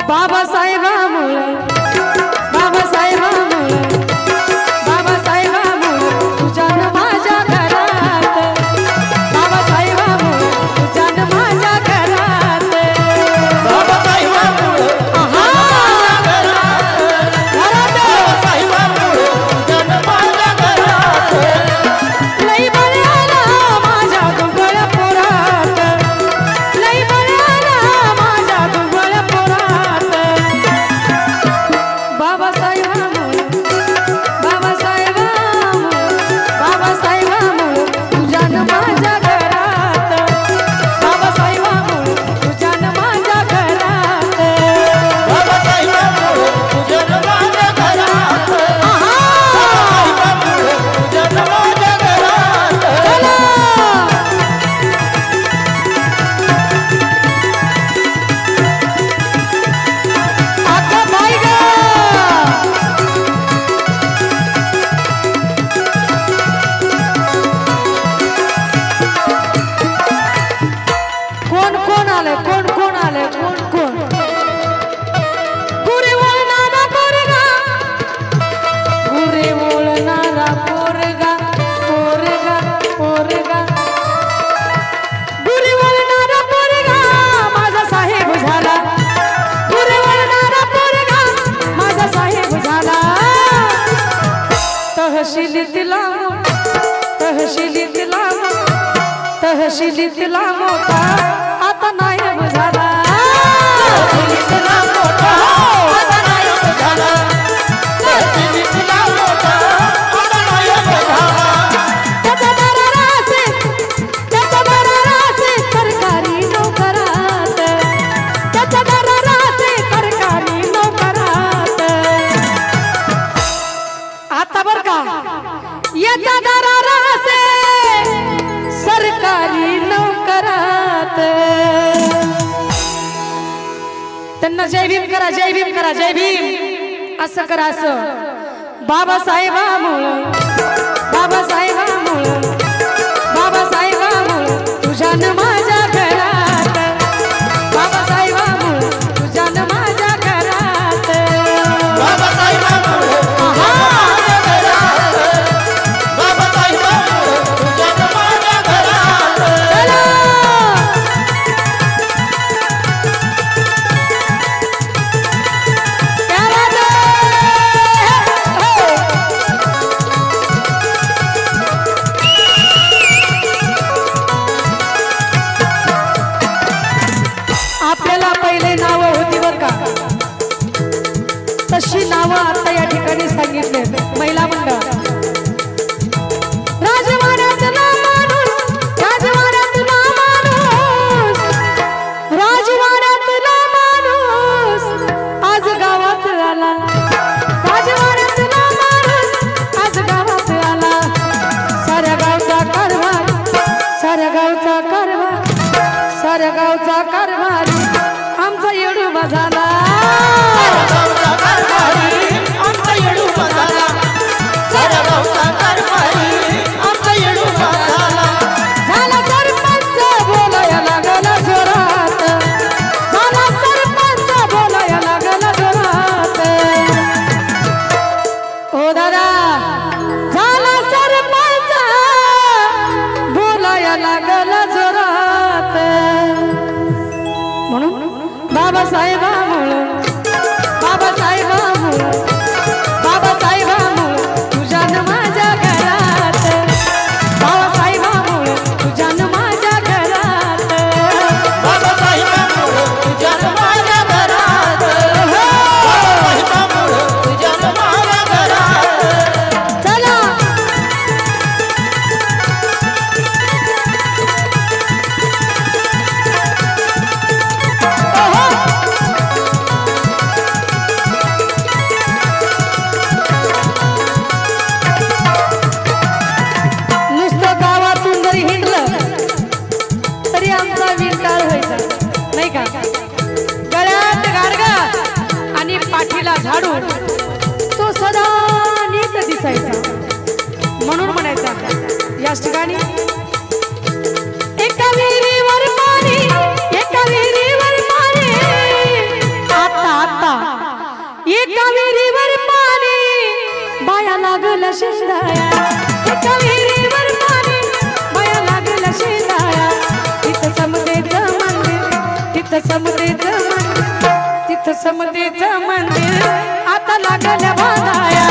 बाबासाहेबामुळं बाबासाहेबामुळं बाबासाहेबामुळं तुझ्यानं माझ्या घरात बाबासाहेबामुळं तुझ्यानं माझ्या घरात बाबासाहेबामुळं लई बळ्याला माझ्या दुबळ्या पोरात लई बळ्याला माझ्या दुबळ्या पोरात बाबासाहेबामुळं बाबासाहेबामुळं तुझ्यानं माझ्या घरात बाबासाहेबामुळं तुझ्यानं माझ्या घरात बाबासाहेबामुळं तुझ्यानं माझ्या घरात बाबासाहेबामुळं तुझ्यानं माझ्या घरात आता बाई ग कोण कोण आले कोण कोण आले कोण कोण गुरे वळणारा पोरगा गुरे वळणारा पोरगा पोरगा पोरगा गुरे वळणारा पोरगा माझा साहेब झाला गुरे वळणारा पोरगा माझा साहेब झाला तहसीलीतला तहसीलीतला तहसीलीतला मोठा आता नायब झाला तहसीलीतला मोठा आता नायब झाला तहसीलीतला मोठा आता नायब झाला त्याचा दरारासे सरकारी नोकरात त्याचा दरारासे सरकारी नोकरात आता बर का याचा दरारासे सरकारी नोकरात त्यांना जय भीम करा जय भीम करा जय भीम असं करा असं बाबासाहेबामुळं बाबासाहेबामुळं बाबासाहेबामुळं तुझ्यानं माझ्या घरात बाबासाहेबामुळं तुझ्यानं माझ्या घरात बाबासाहेबामुळं माझ्या घरात बाबासाहेबामुळं तुझ्यानं माझ्या घरात चला प्यारा दे हो आपल्याला पहिले नाव होती बर का तशी नावं आता या ठिकाणी सांगितले महिला मंडळ राजवाड्यातला माणूस राजवाड्यातला माणूस राजवाड्यातला माणूस आज गावात आला राजवाड्यातला माणूस आज गावात आला साऱ्या गावचा कारभार साऱ्या गावचा कारभार साऱ्या गावचा कारभार आमचा येडूबा झाला गावचा कारभारी आमचा येडूबा झाला साऱ्या गावचा कारभारी आमचा येडूबा झाला झाला सरपंच बोलाया लागला जोरात झाला सरपंच बोलाया लागला जोरात ओ दादा झाला सरपंच बोलाया लागला जोरात म्हणून बाबासाहेबामुळं बाबासाहेबामुळं बाबासाहेबामुळं तुझ्यानं माझ्या घरात बाबासाहेबामुळं तुझ्यानं माझ्या घरात बाबासाहेबामुळं तुझ्यानं माझ्या घरात बाबासाहेबामुळं तुझ्यानं माझ्या घरात चला नुसतं गावातून जरी हिंडलं तरी आमचा विंटाळ व्हायचा नाही का गळ्यात गाडगा आणि पाठीला झाडू तो सदा नीट दिसायचा म्हणून म्हणायचा याच ठिकाणी एका विहिरीवर पाणी एका विहिरीवर पाणी आता लागल शेंदाया एका विहिरीवर पाणी माया लागल शेंदाया तिथं समतेचं मंदिर तिथं समतेचं मंदिर तिथं समतेचं मंदिर आता लागल बांधाया